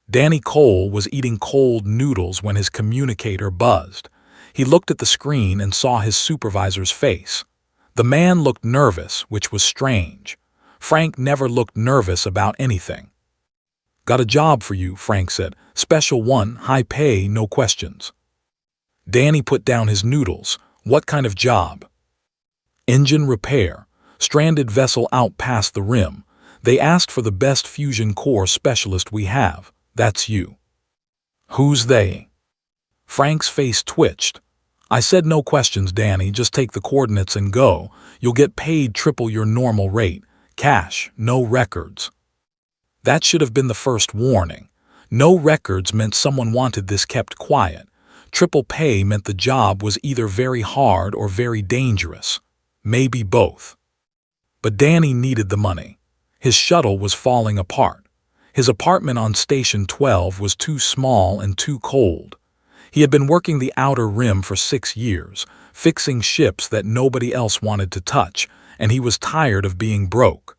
Danny Cole was eating cold noodles when his communicator buzzed. He looked at the screen and saw his supervisor's face. The man looked nervous, which was strange. Frank never looked nervous about anything. "Got a job for you," Frank said. "Special one, high pay, no questions." Danny put down his noodles. "What kind of job?" "Engine repair. Stranded vessel out past the rim. They asked for the best fusion core specialist we have. That's you." "Who's they?" Frank's face twitched. "I said no questions, Danny. Just take the coordinates and go. You'll get paid triple your normal rate. Cash, no records." That should have been the first warning. No records meant someone wanted this kept quiet. Triple pay meant the job was either very hard or very dangerous. Maybe both. But Danny needed the money. His shuttle was falling apart. His apartment on Station 12 was too small and too cold. He had been working the outer rim for 6 years, fixing ships that nobody else wanted to touch, and he was tired of being broke.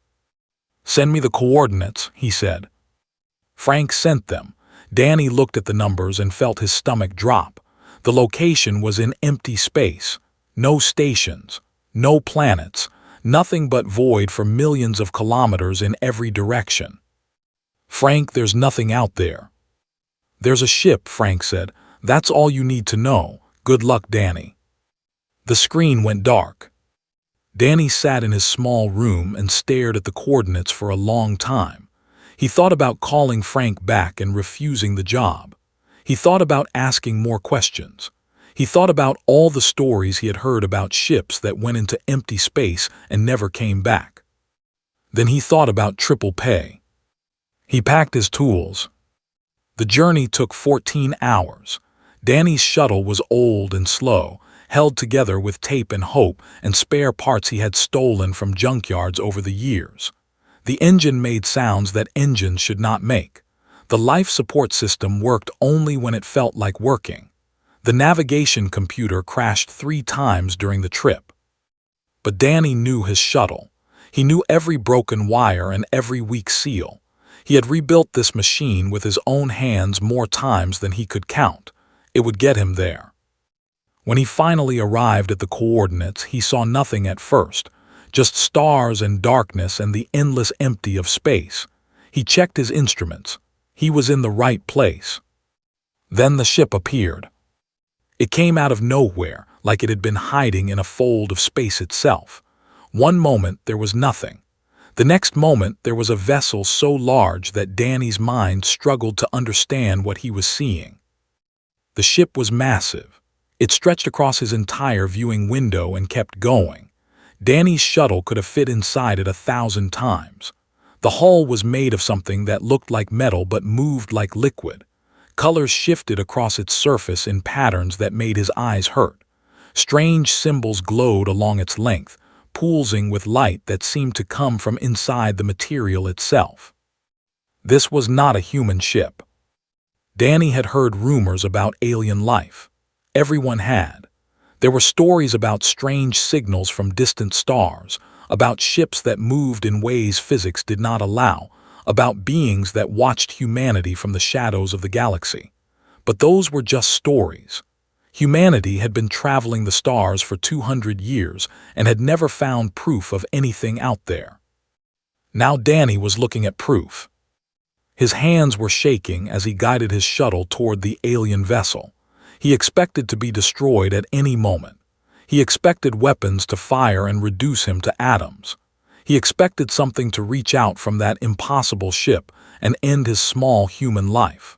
"Send me the coordinates," he said. Frank sent them. Danny looked at the numbers and felt his stomach drop. The location was in empty space. No stations. No planets. Nothing but void for millions of kilometers in every direction. "Frank, there's nothing out there." "There's a ship," Frank said. "That's all you need to know. Good luck, Danny." The screen went dark. Danny sat in his small room and stared at the coordinates for a long time. He thought about calling Frank back and refusing the job. He thought about asking more questions. He thought about all the stories he had heard about ships that went into empty space and never came back. Then he thought about triple pay. He packed his tools. The journey took 14 hours. Danny's shuttle was old and slow, held together with tape and hope and spare parts he had stolen from junkyards over the years. The engine made sounds that engines should not make. The life support system worked only when it felt like working. The navigation computer crashed 3 times during the trip. But Danny knew his shuttle. He knew every broken wire and every weak seal. He had rebuilt this machine with his own hands more times than he could count. It would get him there. When he finally arrived at the coordinates, he saw nothing at first, just stars and darkness and the endless empty of space. He checked his instruments. He was in the right place. Then the ship appeared. It came out of nowhere, like it had been hiding in a fold of space itself. One moment there was nothing. The next moment there was a vessel so large that Danny's mind struggled to understand what he was seeing. The ship was massive. It stretched across his entire viewing window and kept going. Danny's shuttle could have fit inside it 1,000 times. The hull was made of something that looked like metal but moved like liquid. Colors shifted across its surface in patterns that made his eyes hurt. Strange symbols glowed along its length, pulsing with light that seemed to come from inside the material itself. This was not a human ship. Danny had heard rumors about alien life. Everyone had. There were stories about strange signals from distant stars, about ships that moved in ways physics did not allow, about beings that watched humanity from the shadows of the galaxy. But those were just stories. Humanity had been traveling the stars for 200 years and had never found proof of anything out there. Now Danny was looking at proof. His hands were shaking as he guided his shuttle toward the alien vessel. He expected to be destroyed at any moment. He expected weapons to fire and reduce him to atoms. He expected something to reach out from that impossible ship and end his small human life.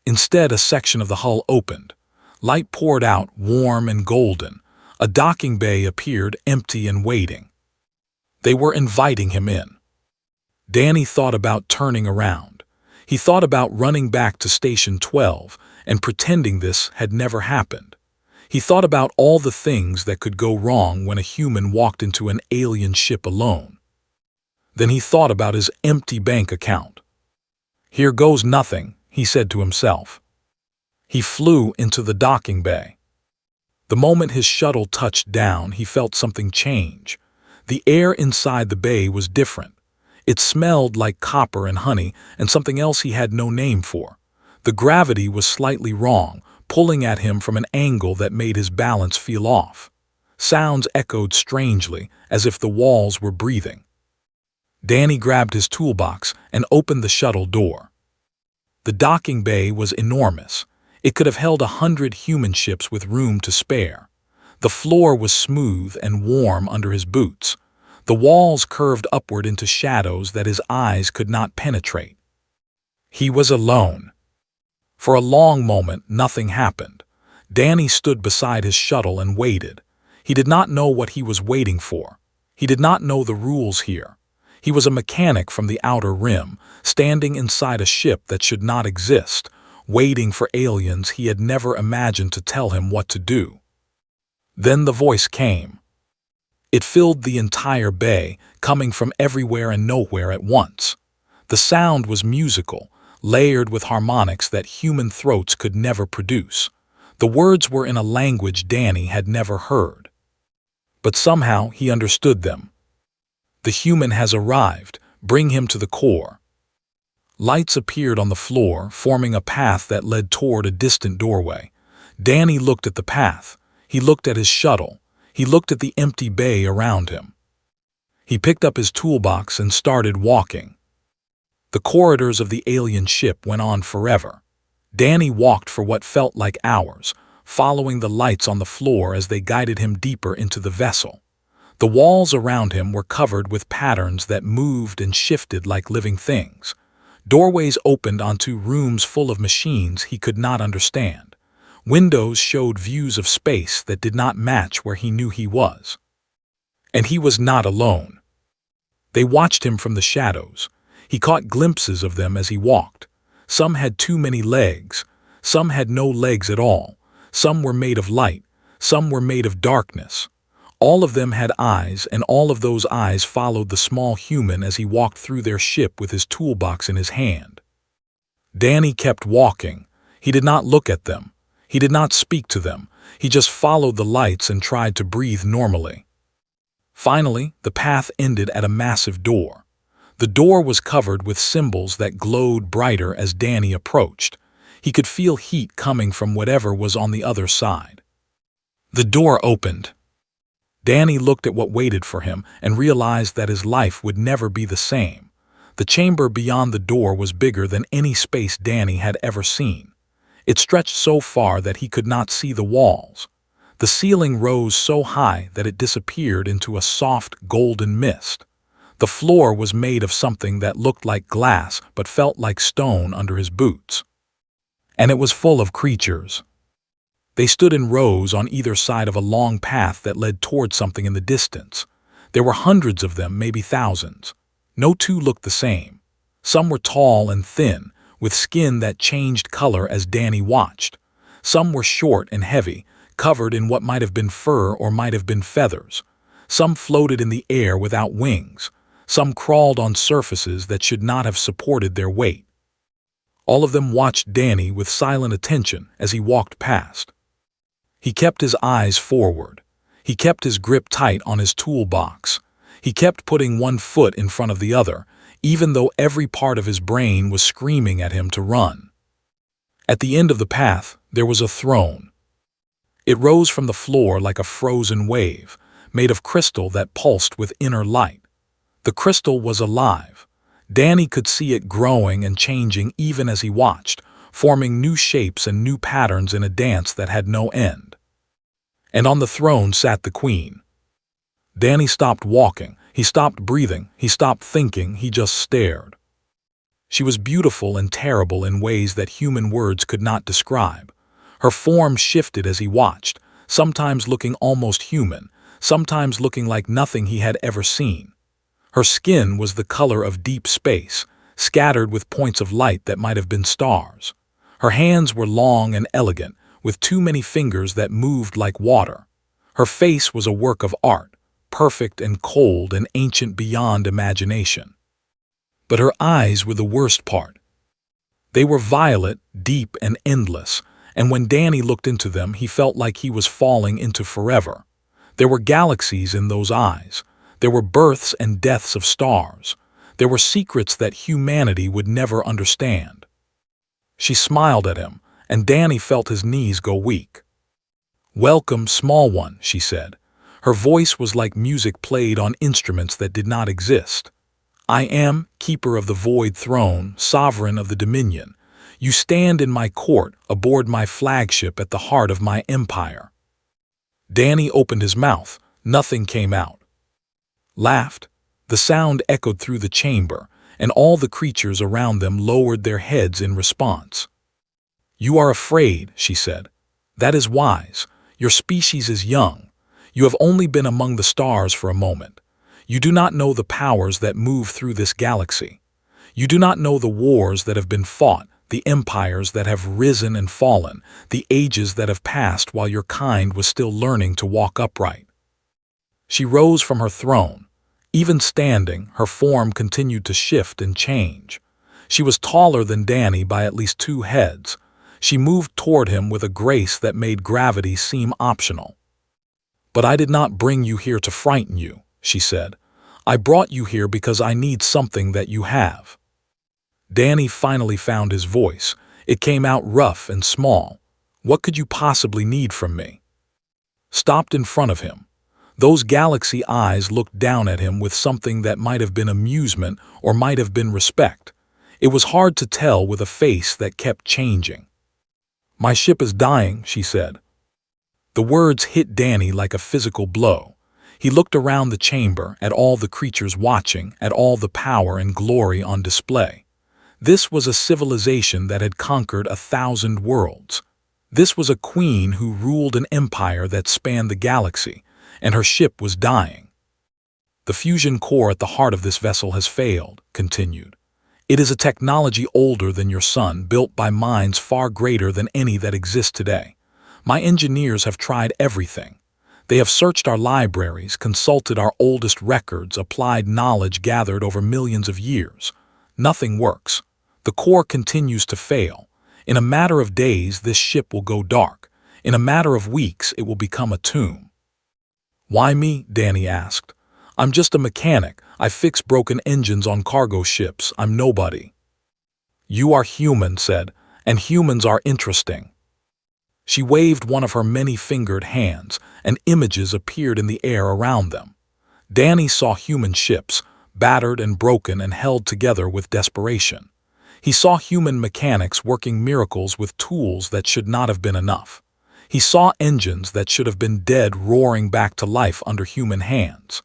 Instead, a section of the hull opened. Light poured out, warm and golden. A docking bay appeared, empty and waiting. They were inviting him in. Danny thought about turning around. He thought about running back to Station 12 and pretending this had never happened. He thought about all the things that could go wrong when a human walked into an alien ship alone. Then he thought about his empty bank account. "Here goes nothing," he said to himself. He flew into the docking bay. The moment his shuttle touched down, he felt something change. The air inside the bay was different. It smelled like copper and honey and something else he had no name for. The gravity was slightly wrong, pulling at him from an angle that made his balance feel off. Sounds echoed strangely, as if the walls were breathing. Danny grabbed his toolbox and opened the shuttle door. The docking bay was enormous. It could have held 100 human ships with room to spare. The floor was smooth and warm under his boots. The walls curved upward into shadows that his eyes could not penetrate. He was alone. For a long moment, nothing happened. Danny stood beside his shuttle and waited. He did not know what he was waiting for. He did not know the rules here. He was a mechanic from the outer rim, standing inside a ship that should not exist, waiting for aliens he had never imagined to tell him what to do. Then the voice came. It filled the entire bay, coming from everywhere and nowhere at once. The sound was musical, layered with harmonics that human throats could never produce. The words were in a language Danny had never heard. But somehow he understood them. The human has arrived. Bring him to the core. Lights appeared on the floor, forming a path that led toward a distant doorway. Danny looked at the path. He looked at his shuttle. He looked at the empty bay around him. He picked up his toolbox and started walking. The corridors of the alien ship went on forever. Danny walked for what felt like hours, following the lights on the floor as they guided him deeper into the vessel. The walls around him were covered with patterns that moved and shifted like living things. Doorways opened onto rooms full of machines he could not understand. Windows showed views of space that did not match where he knew he was. And he was not alone. They watched him from the shadows. He caught glimpses of them as he walked. Some had too many legs. Some had no legs at all. Some were made of light. Some were made of darkness. All of them had eyes, and all of those eyes followed the small human as he walked through their ship with his toolbox in his hand. Danny kept walking. He did not look at them. He did not speak to them. He just followed the lights and tried to breathe normally. Finally, the path ended at a massive door. The door was covered with symbols that glowed brighter as Danny approached. He could feel heat coming from whatever was on the other side. The door opened. Danny looked at what waited for him and realized that his life would never be the same. The chamber beyond the door was bigger than any space Danny had ever seen. It stretched so far that he could not see the walls. The ceiling rose so high that it disappeared into a soft, golden mist. The floor was made of something that looked like glass but felt like stone under his boots. And it was full of creatures. They stood in rows on either side of a long path that led toward something in the distance. There were hundreds of them, maybe thousands. No two looked the same. Some were tall and thin, with skin that changed color as Danny watched. Some were short and heavy, covered in what might have been fur or might have been feathers. Some floated in the air without wings. Some crawled on surfaces that should not have supported their weight. All of them watched Danny with silent attention as he walked past. He kept his eyes forward. He kept his grip tight on his toolbox. He kept putting one foot in front of the other, even though every part of his brain was screaming at him to run. At the end of the path, there was a throne. It rose from the floor like a frozen wave, made of crystal that pulsed with inner light. The crystal was alive. Danny could see it growing and changing even as he watched, forming new shapes and new patterns in a dance that had no end. And on the throne sat the queen. Danny stopped walking. He stopped breathing. He stopped thinking. He just stared. She was beautiful and terrible in ways that human words could not describe. Her form shifted as he watched, sometimes looking almost human, sometimes looking like nothing he had ever seen. Her skin was the color of deep space, scattered with points of light that might have been stars. Her hands were long and elegant, with too many fingers that moved like water. Her face was a work of art, perfect and cold and ancient beyond imagination. But her eyes were the worst part. They were violet, deep and endless, and when Danny looked into them, he felt like he was falling into forever. There were galaxies in those eyes. There were births and deaths of stars. There were secrets that humanity would never understand. She smiled at him, and Danny felt his knees go weak. "Welcome, small one," she said. Her voice was like music played on instruments that did not exist. "I am keeper of the void throne, sovereign of the dominion. You stand in my court, aboard my flagship at the heart of my empire." Danny opened his mouth. Nothing came out. Laughed. The sound echoed through the chamber, and all the creatures around them lowered their heads in response. "You are afraid," she said. "That is wise. Your species is young. You have only been among the stars for a moment. You do not know the powers that move through this galaxy. You do not know the wars that have been fought, the empires that have risen and fallen, the ages that have passed while your kind was still learning to walk upright." She rose from her throne. Even standing, her form continued to shift and change. She was taller than Danny by at least 2 heads. She moved toward him with a grace that made gravity seem optional. "But I did not bring you here to frighten you," she said. "I brought you here because I need something that you have." Danny finally found his voice. It came out rough and small. "What could you possibly need from me?" Stopped in front of him. Those galaxy eyes looked down at him with something that might have been amusement or might have been respect. It was hard to tell with a face that kept changing. "My ship is dying," she said. The words hit Danny like a physical blow. He looked around the chamber, at all the creatures watching, at all the power and glory on display. This was a civilization that had conquered 1,000 worlds. This was a queen who ruled an empire that spanned the galaxy, and her ship was dying. "The fusion core at the heart of this vessel has failed," continued. "It is a technology older than your sun, built by minds far greater than any that exist today. My engineers have tried everything. They have searched our libraries, consulted our oldest records, applied knowledge gathered over millions of years. Nothing works. The core continues to fail. In a matter of days, this ship will go dark. In a matter of weeks, it will become a tomb." "Why me?" Danny asked. "I'm just a mechanic. I fix broken engines on cargo ships. I'm nobody." "You are human," said, "and humans are interesting." She waved one of her many-fingered hands, and images appeared in the air around them. Danny saw human ships, battered and broken and held together with desperation. He saw human mechanics working miracles with tools that should not have been enough. He saw engines that should have been dead roaring back to life under human hands.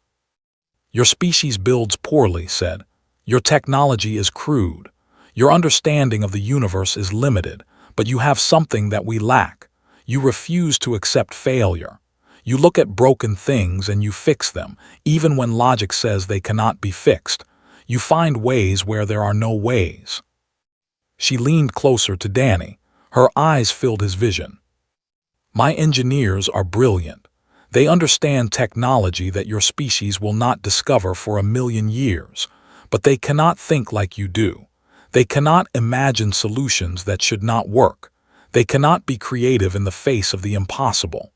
"Your species builds poorly," said. "Your technology is crude. Your understanding of the universe is limited, but you have something that we lack. You refuse to accept failure. You look at broken things and you fix them, even when logic says they cannot be fixed. You find ways where there are no ways." She leaned closer to Danny. Her eyes filled his vision. "My engineers are brilliant. They understand technology that your species will not discover for 1,000,000 years, but they cannot think like you do. They cannot imagine solutions that should not work. They cannot be creative in the face of the impossible."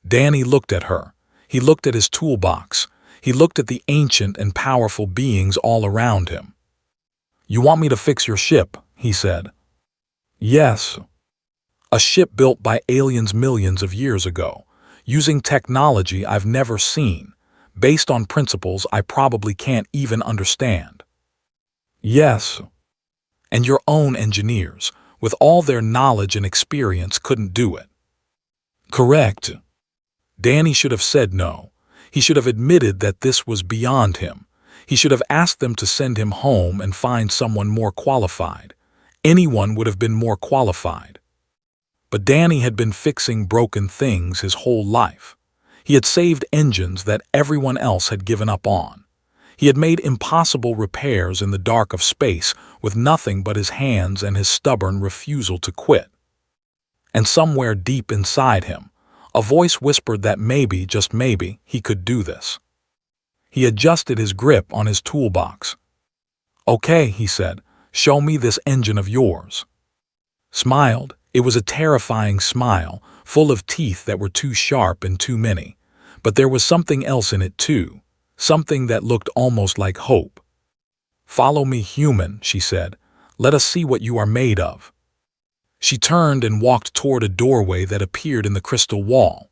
Danny looked at her. He looked at his toolbox. He looked at the ancient and powerful beings all around him. "You want me to fix your ship?" he said. "Yes. A ship built by aliens millions of years ago, using technology I've never seen, based on principles I probably can't even understand." "Yes. And your own engineers, with all their knowledge and experience, couldn't do it." "Correct." Danny should have said no. He should have admitted that this was beyond him. He should have asked them to send him home and find someone more qualified. Anyone would have been more qualified. But Danny had been fixing broken things his whole life. He had saved engines that everyone else had given up on. He had made impossible repairs in the dark of space with nothing but his hands and his stubborn refusal to quit. And somewhere deep inside him, a voice whispered that maybe, just maybe, he could do this. He adjusted his grip on his toolbox. "Okay," he said, "show me this engine of yours." Smiled. It was a terrifying smile, full of teeth that were too sharp and too many. But there was something else in it too, something that looked almost like hope. "Follow me, human," she said. "Let us see what you are made of." She turned and walked toward a doorway that appeared in the crystal wall.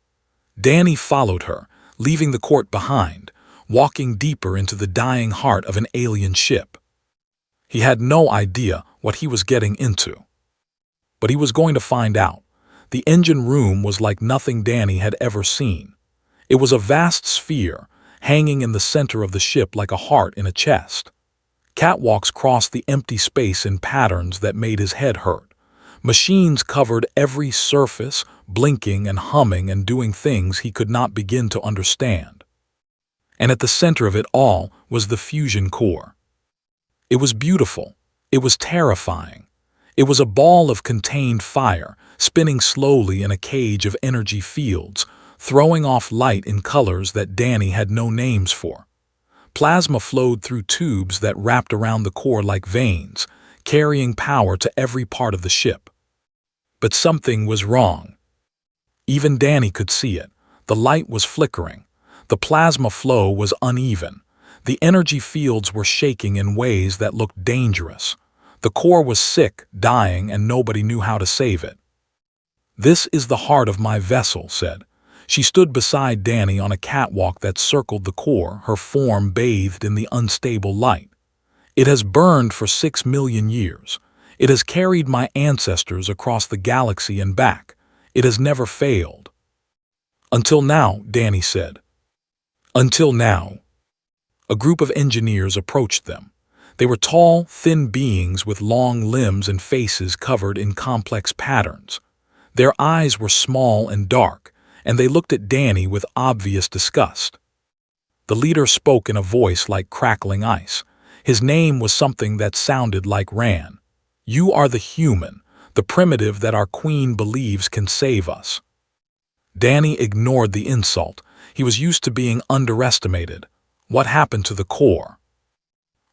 Danny followed her, leaving the court behind, walking deeper into the dying heart of an alien ship. He had no idea what he was getting into. But he was going to find out. The engine room was like nothing Danny had ever seen. It was a vast sphere, hanging in the center of the ship like a heart in a chest. Catwalks crossed the empty space in patterns that made his head hurt. Machines covered every surface, blinking and humming and doing things he could not begin to understand. And at the center of it all was the fusion core. It was beautiful. It was terrifying. It was a ball of contained fire, spinning slowly in a cage of energy fields, throwing off light in colors that Danny had no names for. Plasma flowed through tubes that wrapped around the core like veins, carrying power to every part of the ship. But something was wrong. Even Danny could see it. The light was flickering. The plasma flow was uneven. The energy fields were shaking in ways that looked dangerous. The core was sick, dying, and nobody knew how to save it. "This is the heart of my vessel," said. She stood beside Danny on a catwalk that circled the core, her form bathed in the unstable light. "It has burned for 6 million years. It has carried my ancestors across the galaxy and back. It has never failed." "Until now," Danny said. "Until now." A group of engineers approached them. They were tall, thin beings with long limbs and faces covered in complex patterns. Their eyes were small and dark, and they looked at Danny with obvious disgust. The leader spoke in a voice like crackling ice. His name was something that sounded like Ran. "You are the human, the primitive that our queen believes can save us." Danny ignored the insult. He was used to being underestimated. What happened to the core?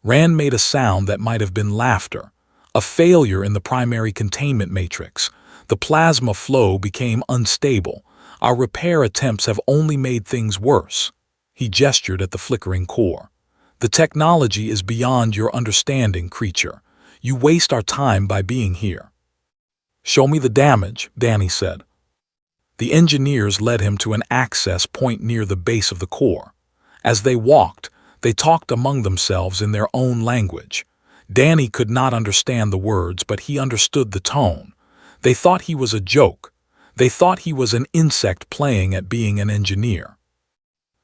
Ran made a sound that might have been laughter. "A failure in the primary containment matrix. The plasma flow became unstable. Our repair attempts have only made things worse." He gestured at the flickering core. "The technology is beyond your understanding, creature. You waste our time by being here." "Show me the damage," Danny said. The engineers led him to an access point near the base of the core. As they walked, they talked among themselves in their own language. Danny could not understand the words, but he understood the tone. They thought he was a joke. They thought he was an insect playing at being an engineer.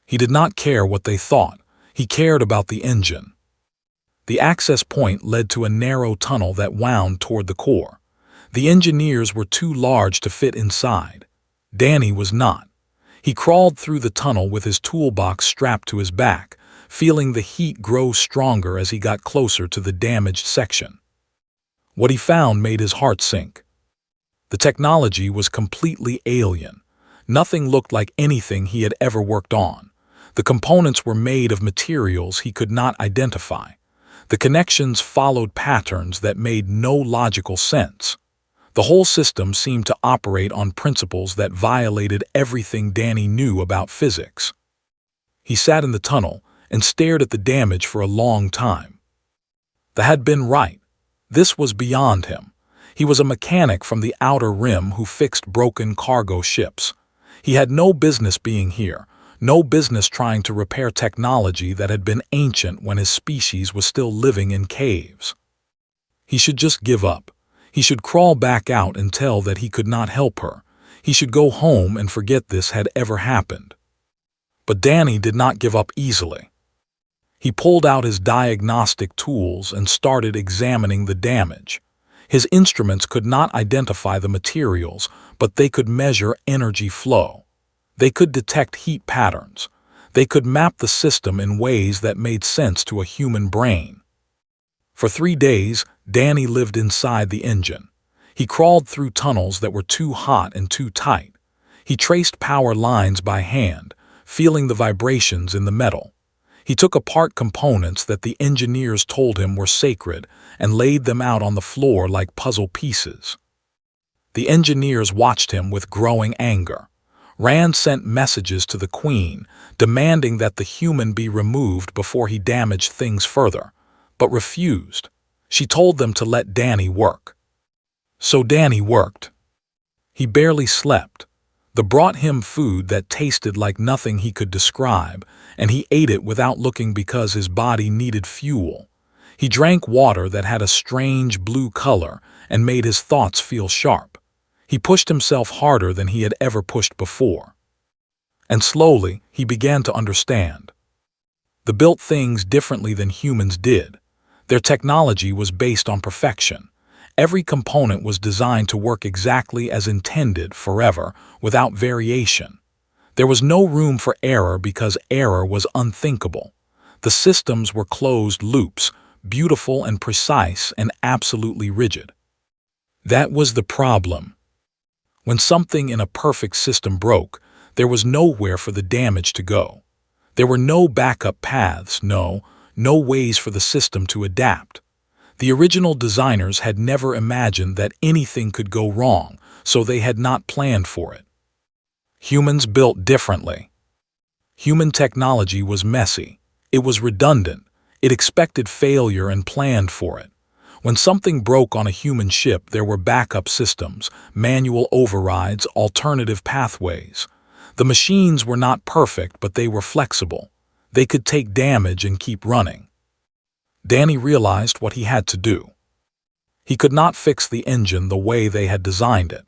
He did not care what they thought. He cared about the engine. The access point led to a narrow tunnel that wound toward the core. The engineers were too large to fit inside. Danny was not. He crawled through the tunnel with his toolbox strapped to his back, feeling the heat grow stronger as he got closer to the damaged section. What he found made his heart sink. The technology was completely alien. Nothing looked like anything he had ever worked on. The components were made of materials he could not identify. The connections followed patterns that made no logical sense. The whole system seemed to operate on principles that violated everything Danny knew about physics. He sat in the tunnel and stared at the damage for a long time. That had been right. This was beyond him. He was a mechanic from the outer rim who fixed broken cargo ships. He had no business being here, no business trying to repair technology that had been ancient when his species was still living in caves. He should just give up. He should crawl back out and tell that he could not help her. He should go home and forget this had ever happened. But Danny did not give up easily. He pulled out his diagnostic tools and started examining the damage. His instruments could not identify the materials, but they could measure energy flow. They could detect heat patterns. They could map the system in ways that made sense to a human brain. For 3 days, Danny lived inside the engine. He crawled through tunnels that were too hot and too tight. He traced power lines by hand, feeling the vibrations in the metal. He took apart components that the engineers told him were sacred and laid them out on the floor like puzzle pieces. The engineers watched him with growing anger. Rand sent messages to the Queen, demanding that the human be removed before he damaged things further. but refused. She told them to let Danny work. So Danny worked. He barely slept. They brought him food that tasted like nothing he could describe, and he ate it without looking because his body needed fuel. He drank water that had a strange blue color and made his thoughts feel sharp. He pushed himself harder than he had ever pushed before. And slowly, he began to understand. They built things differently than humans did. Their technology was based on perfection. Every component was designed to work exactly as intended forever, without variation. There was no room for error because error was unthinkable. The systems were closed loops, beautiful and precise and absolutely rigid. That was the problem. When something in a perfect system broke, there was nowhere for the damage to go. There were no backup paths, no ways for the system to adapt. The original designers had never imagined that anything could go wrong, so they had not planned for it. Humans built differently. Human technology was messy. It was redundant. It expected failure and planned for it. When something broke on a human ship, there were backup systems, manual overrides, alternative pathways. The machines were not perfect, but they were flexible. They could take damage and keep running. Danny realized what he had to do. He could not fix the engine the way they had designed it.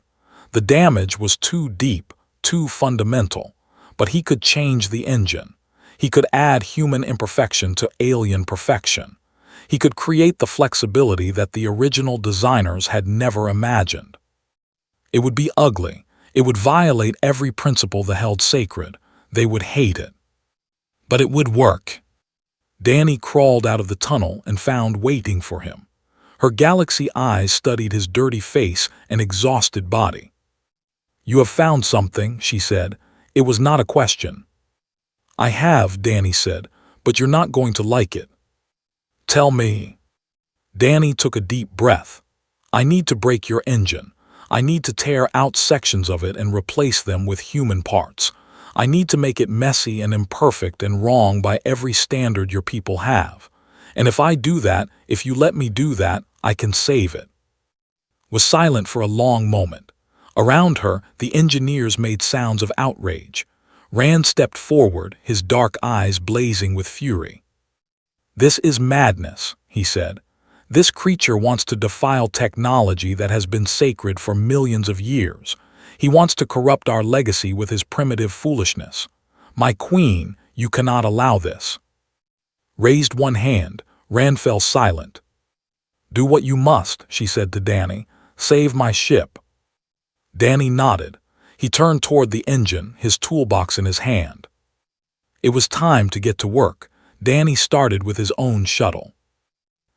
The damage was too deep, too fundamental, but he could change the engine. He could add human imperfection to alien perfection. He could create the flexibility that the original designers had never imagined. It would be ugly. It would violate every principle they held sacred. They would hate it. But it would work. Danny crawled out of the tunnel and found waiting for him. Her galaxy eyes studied his dirty face and exhausted body. "You have found something," she said. It was not a question. "I have," Danny said, "but you're not going to like it." "Tell me." Danny took a deep breath. "I need to break your engine. I need to tear out sections of it and replace them with human parts. I need to make it messy and imperfect and wrong by every standard your people have. And if I do that, if you let me do that, I can save it." Was silent for a long moment. Around her, the engineers made sounds of outrage. Rand stepped forward, his dark eyes blazing with fury. "This is madness," he said. "This creature wants to defile technology that has been sacred for millions of years. He wants to corrupt our legacy with his primitive foolishness. My queen, you cannot allow this." Raised one hand, Rand fell silent. "Do what you must," she said to Danny. "Save my ship." Danny nodded. He turned toward the engine, his toolbox in his hand. It was time to get to work. Danny started with his own shuttle.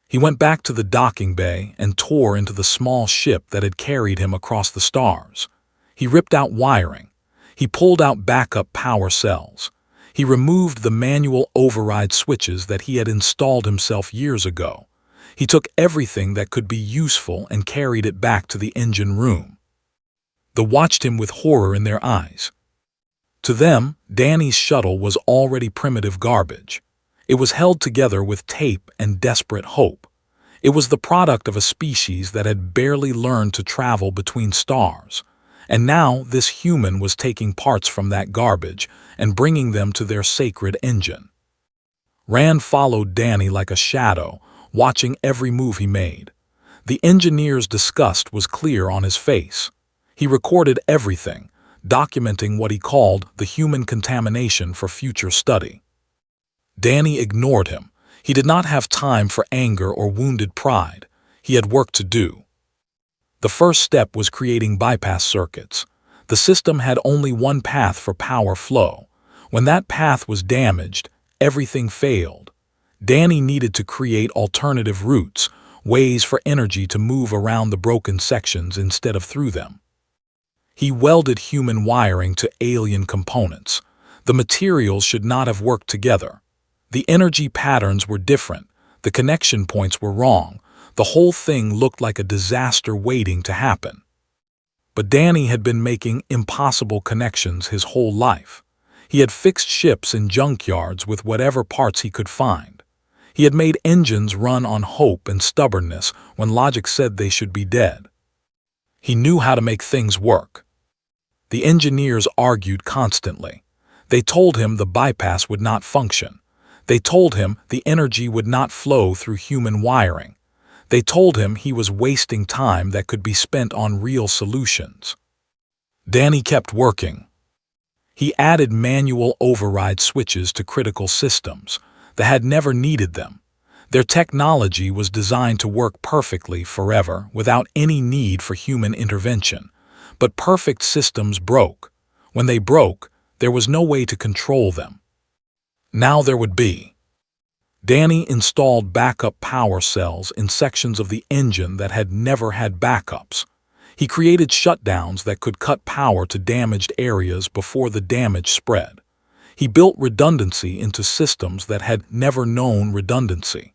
He went back to the docking bay and tore into the small ship that had carried him across the stars. He ripped out wiring. He pulled out backup power cells. He removed the manual override switches that he had installed himself years ago. He took everything that could be useful and carried it back to the engine room. They watched him with horror in their eyes. To them, Danny's shuttle was already primitive garbage. It was held together with tape and desperate hope. It was the product of a species that had barely learned to travel between stars. And now this human was taking parts from that garbage and bringing them to their sacred engine. Rand followed Danny like a shadow, watching every move he made. The engineer's disgust was clear on his face. He recorded everything, documenting what he called the human contamination for future study. Danny ignored him. He did not have time for anger or wounded pride. He had work to do. The first step was creating bypass circuits. The system had only one path for power flow. When that path was damaged, everything failed. Danny needed to create alternative routes, ways for energy to move around the broken sections instead of through them. He welded human wiring to alien components. The materials should not have worked together. The energy patterns were different. The connection points were wrong. The whole thing looked like a disaster waiting to happen. But Danny had been making impossible connections his whole life. He had fixed ships in junkyards with whatever parts he could find. He had made engines run on hope and stubbornness when logic said they should be dead. He knew how to make things work. The engineers argued constantly. They told him the bypass would not function. They told him the energy would not flow through human wiring. They told him he was wasting time that could be spent on real solutions. Danny kept working. He added manual override switches to critical systems that had never needed them. Their technology was designed to work perfectly forever without any need for human intervention. But perfect systems broke. When they broke, there was no way to control them. Now there would be. Danny installed backup power cells in sections of the engine that had never had backups. He created shutdowns that could cut power to damaged areas before the damage spread. He built redundancy into systems that had never known redundancy.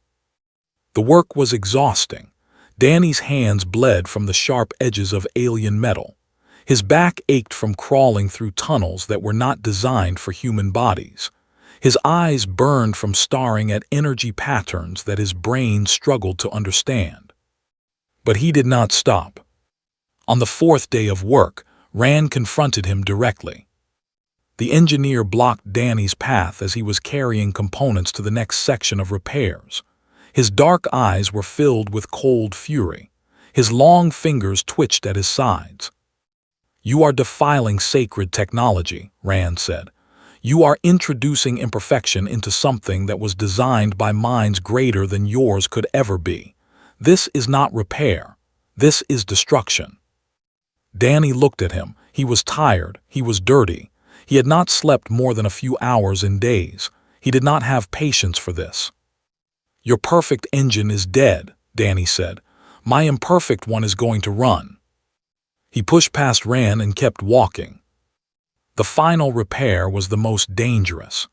The work was exhausting. Danny's hands bled from the sharp edges of alien metal. His back ached from crawling through tunnels that were not designed for human bodies. His eyes burned from staring at energy patterns that his brain struggled to understand. But he did not stop. On the fourth day of work, Rand confronted him directly. The engineer blocked Danny's path as he was carrying components to the next section of repairs. His dark eyes were filled with cold fury. His long fingers twitched at his sides. "You are defiling sacred technology," Rand said. "You are introducing imperfection into something that was designed by minds greater than yours could ever be. This is not repair. This is destruction." Danny looked at him. He was tired. He was dirty. He had not slept more than a few hours in days. He did not have patience for this. "Your perfect engine is dead," Danny said. "My imperfect one is going to run." He pushed past Rand and kept walking. The final repair was the most dangerous.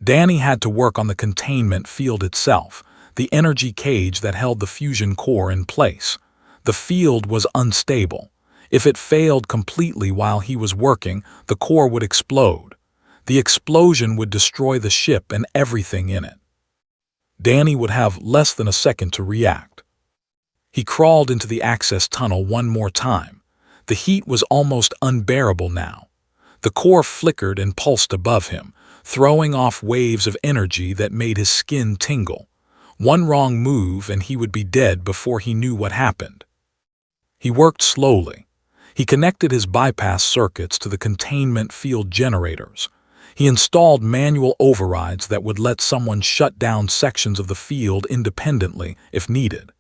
Danny had to work on the containment field itself, the energy cage that held the fusion core in place. The field was unstable. If it failed completely while he was working, the core would explode. The explosion would destroy the ship and everything in it. Danny would have less than a second to react. He crawled into the access tunnel one more time. The heat was almost unbearable now. The core flickered and pulsed above him, throwing off waves of energy that made his skin tingle. One wrong move and he would be dead before he knew what happened. He worked slowly. He connected his bypass circuits to the containment field generators. He installed manual overrides that would let someone shut down sections of the field independently if needed.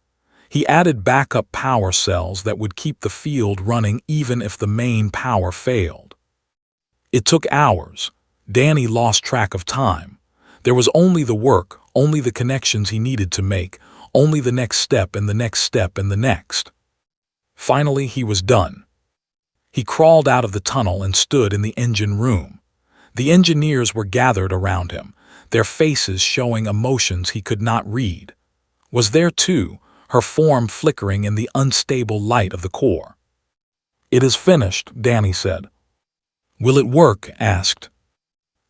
He added backup power cells that would keep the field running even if the main power failed. It took hours. Danny lost track of time. There was only the work, only the connections he needed to make, only the next step and the next step and the next. Finally, he was done. He crawled out of the tunnel and stood in the engine room. The engineers were gathered around him, their faces showing emotions he could not read. Was there too, her form flickering in the unstable light of the core. "It is finished," Danny said. "Will it work?" asked.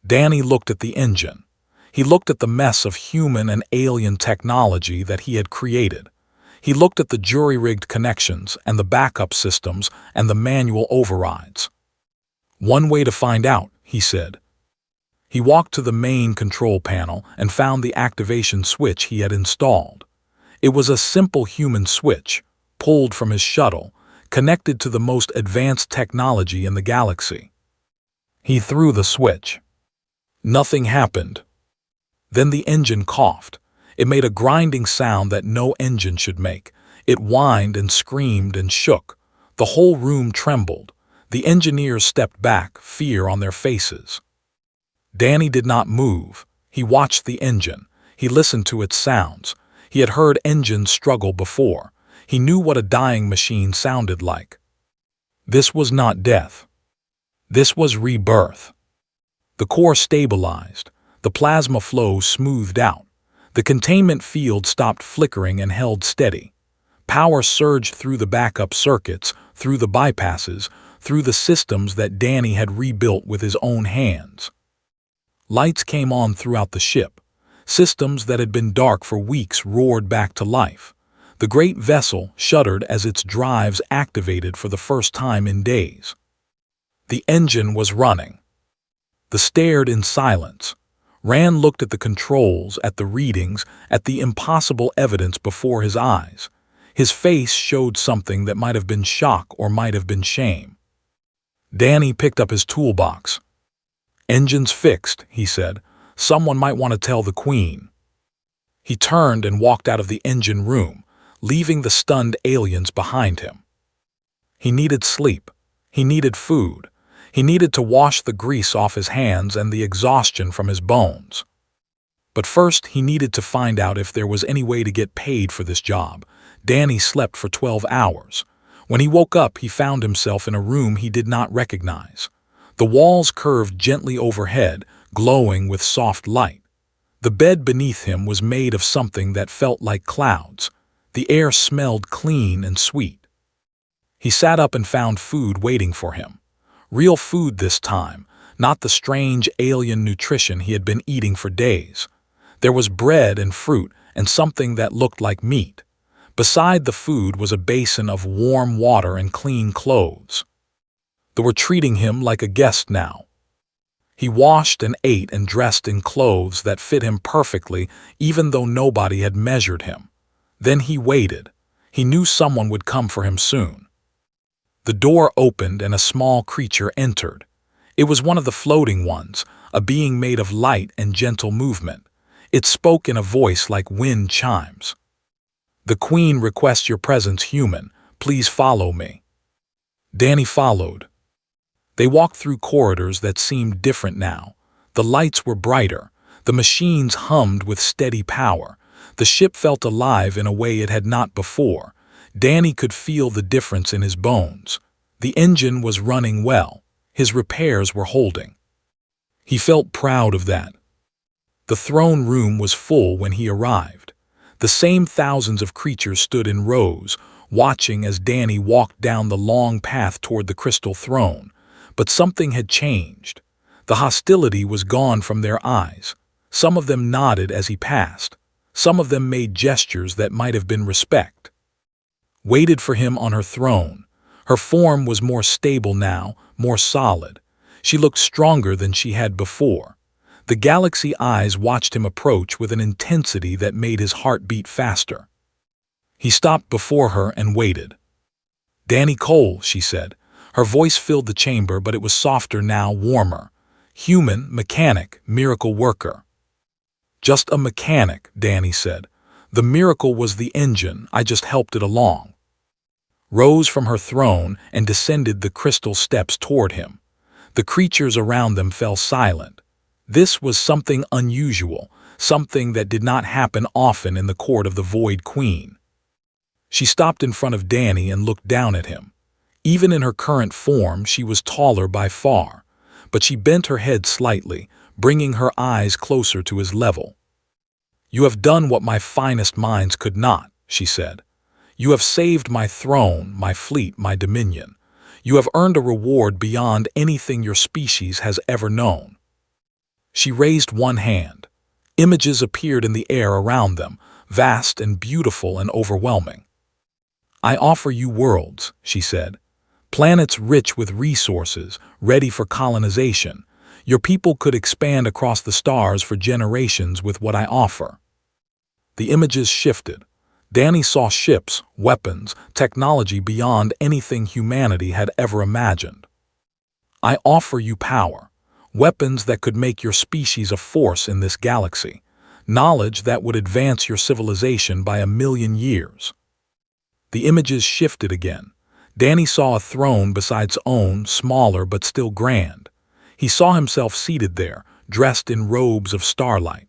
Danny looked at the engine. He looked at the mess of human and alien technology that he had created. He looked at the jury-rigged connections and the backup systems and the manual overrides. "One way to find out," he said. He walked to the main control panel and found the activation switch he had installed. It was a simple human switch, pulled from his shuttle, connected to the most advanced technology in the galaxy. He threw the switch. Nothing happened. Then the engine coughed. It made a grinding sound that no engine should make. It whined and screamed and shook. The whole room trembled. The engineers stepped back, fear on their faces. Danny did not move. He watched the engine. He listened to its sounds. He had heard engines struggle before. He knew what a dying machine sounded like. This was not death. This was rebirth. The core stabilized. The plasma flow smoothed out. The containment field stopped flickering and held steady. Power surged through the backup circuits, through the bypasses, through the systems that Danny had rebuilt with his own hands. Lights came on throughout the ship. Systems that had been dark for weeks roared back to life. The great vessel shuddered as its drives activated for the first time in days. The engine was running. They stared in silence. Rand looked at the controls, at the readings, at the impossible evidence before his eyes. His face showed something that might have been shock or might have been shame. Danny picked up his toolbox. "Engine's fixed," he said. "Someone might want to tell the Queen." He turned and walked out of the engine room, leaving the stunned aliens behind him. He needed sleep. He needed food. He needed to wash the grease off his hands and the exhaustion from his bones. But first, he needed to find out if there was any way to get paid for this job. Danny slept for 12 hours. When he woke up, he found himself in a room he did not recognize. The walls curved gently overhead, glowing with soft light. The bed beneath him was made of something that felt like clouds. The air smelled clean and sweet. He sat up and found food waiting for him. Real food this time, not the strange alien nutrition he had been eating for days. There was bread and fruit and something that looked like meat. Beside the food was a basin of warm water and clean clothes. They were treating him like a guest now. He washed and ate and dressed in clothes that fit him perfectly, even though nobody had measured him. Then he waited. He knew someone would come for him soon. The door opened and a small creature entered. It was one of the floating ones, a being made of light and gentle movement. It spoke in a voice like wind chimes. "The Queen requests your presence, human. Please follow me." Danny followed. They walked through corridors that seemed different now. The lights were brighter. The machines hummed with steady power. The ship felt alive in a way it had not before. Danny could feel the difference in his bones. The engine was running well. His repairs were holding. He felt proud of that. The throne room was full when he arrived. The same thousands of creatures stood in rows, watching as Danny walked down the long path toward the crystal throne. But something had changed. The hostility was gone from their eyes. Some of them nodded as he passed. Some of them made gestures that might have been respect. Waited for him on her throne. Her form was more stable now, more solid. She looked stronger than she had before. The galaxy eyes watched him approach with an intensity that made his heart beat faster. He stopped before her and waited. "Danny Cole," she said. Her voice filled the chamber, but it was softer now, warmer. "Human, mechanic, miracle worker." "Just a mechanic," Danny said. "The miracle was the engine, I just helped it along." Rose from her throne and descended the crystal steps toward him. The creatures around them fell silent. This was something unusual, something that did not happen often in the court of the Void Queen. She stopped in front of Danny and looked down at him. Even in her current form, she was taller by far, but she bent her head slightly, bringing her eyes closer to his level. "You have done what my finest minds could not," she said. "You have saved my throne, my fleet, my dominion. You have earned a reward beyond anything your species has ever known." She raised one hand. Images appeared in the air around them, vast and beautiful and overwhelming. "I offer you worlds," she said. "Planets rich with resources, ready for colonization. Your people could expand across the stars for generations with what I offer." The images shifted. Danny saw ships, weapons, technology beyond anything humanity had ever imagined. "I offer you power. Weapons that could make your species a force in this galaxy. Knowledge that would advance your civilization by 1,000,000 years." The images shifted again. Danny saw a throne besides own, smaller but still grand. He saw himself seated there, dressed in robes of starlight.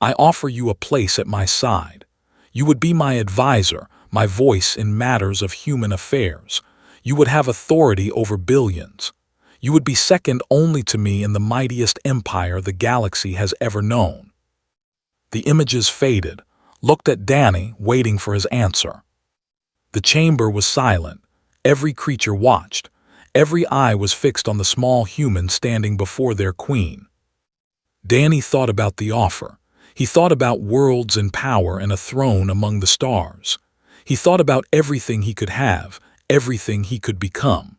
"I offer you a place at my side. You would be my advisor, my voice in matters of human affairs. You would have authority over billions. You would be second only to me in the mightiest empire the galaxy has ever known." The images faded, looked at Danny, waiting for his answer. The chamber was silent. Every creature watched. Every eye was fixed on the small human standing before their queen. Danny thought about the offer. He thought about worlds and power and a throne among the stars. He thought about everything he could have, everything he could become.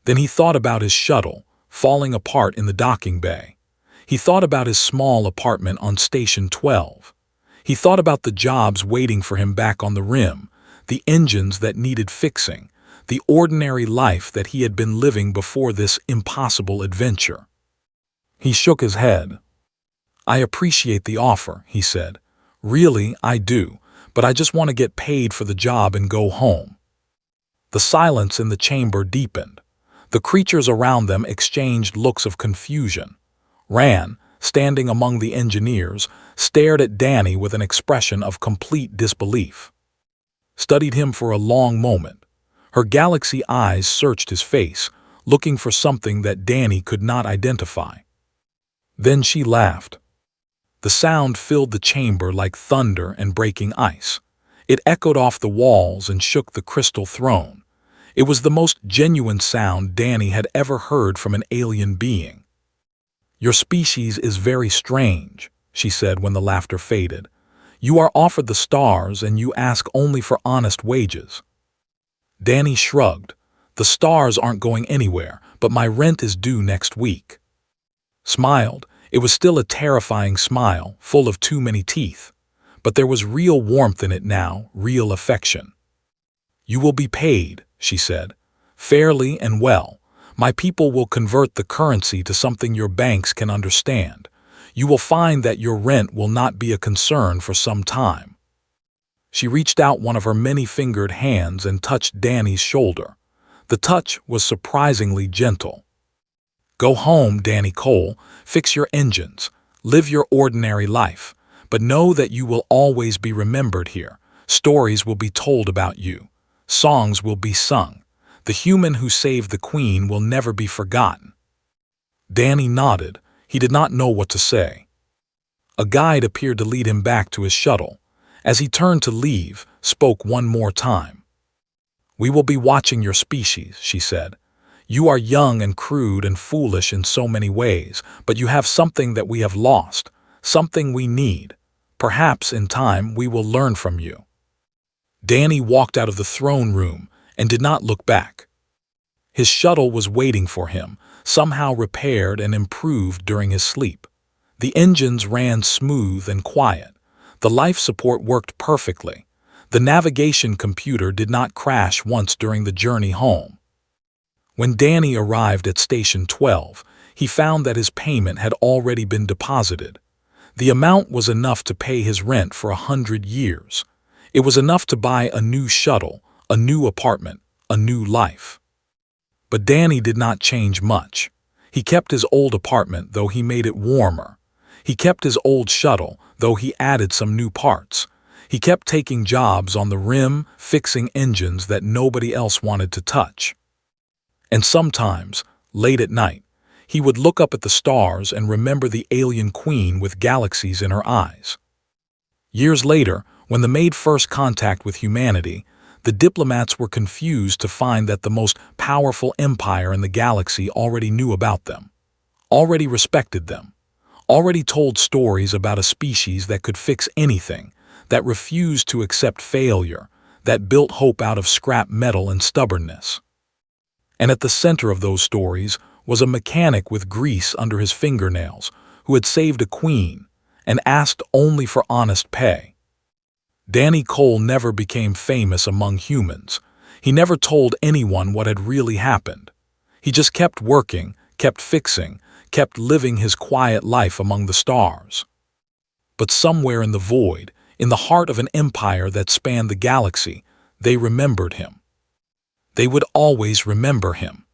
Then he thought about his shuttle, falling apart in the docking bay. He thought about his small apartment on Station 12. He thought about the jobs waiting for him back on the rim, the engines that needed fixing, the ordinary life that he had been living before this impossible adventure. He shook his head. "I appreciate the offer," he said. "Really, I do, but I just want to get paid for the job and go home." The silence in the chamber deepened. The creatures around them exchanged looks of confusion. Ran, standing among the engineers, stared at Danny with an expression of complete disbelief. Studied him for a long moment. Her galaxy eyes searched his face, looking for something that Danny could not identify. Then she laughed. The sound filled the chamber like thunder and breaking ice. It echoed off the walls and shook the crystal throne. It was the most genuine sound Danny had ever heard from an alien being. "Your species is very strange," she said when the laughter faded. "You are offered the stars and you ask only for honest wages." Danny shrugged. "The stars aren't going anywhere, but my rent is due next week." Smiled. It was still a terrifying smile, full of too many teeth. But there was real warmth in it now, real affection. "You will be paid," she said, "fairly and well. My people will convert the currency to something your banks can understand. You will find that your rent will not be a concern for some time." She reached out one of her many-fingered hands and touched Danny's shoulder. The touch was surprisingly gentle. "Go home, Danny Cole, fix your engines, live your ordinary life, but know that you will always be remembered here. Stories will be told about you. Songs will be sung. The human who saved the Queen will never be forgotten." Danny nodded. He did not know what to say. A guide appeared to lead him back to his shuttle. As he turned to leave, spoke one more time. "We will be watching your species," she said. "You are young and crude and foolish in so many ways, but you have something that we have lost, something we need. Perhaps in time we will learn from you." Danny walked out of the throne room and did not look back. His shuttle was waiting for him, somehow repaired and improved during his sleep. The engines ran smooth and quiet. The life support worked perfectly. The navigation computer did not crash once during the journey home. When Danny arrived at Station 12, he found that his payment had already been deposited. The amount was enough to pay his rent for 100 years. It was enough to buy a new shuttle, a new apartment, a new life. But Danny did not change much. He kept his old apartment, though he made it warmer. He kept his old shuttle, though he added some new parts. He kept taking jobs on the rim, fixing engines that nobody else wanted to touch. And sometimes, late at night, he would look up at the stars and remember the alien queen with galaxies in her eyes. Years later, when they made first contact with humanity, the diplomats were confused to find that the most powerful empire in the galaxy already knew about them, already respected them, already told stories about a species that could fix anything, that refused to accept failure, that built hope out of scrap metal and stubbornness. And at the center of those stories was a mechanic with grease under his fingernails who had saved a queen and asked only for honest pay. Danny Cole never became famous among humans. He never told anyone what had really happened. He just kept working, kept fixing, kept living his quiet life among the stars. But somewhere in the void, in the heart of an empire that spanned the galaxy, they remembered him. They would always remember him.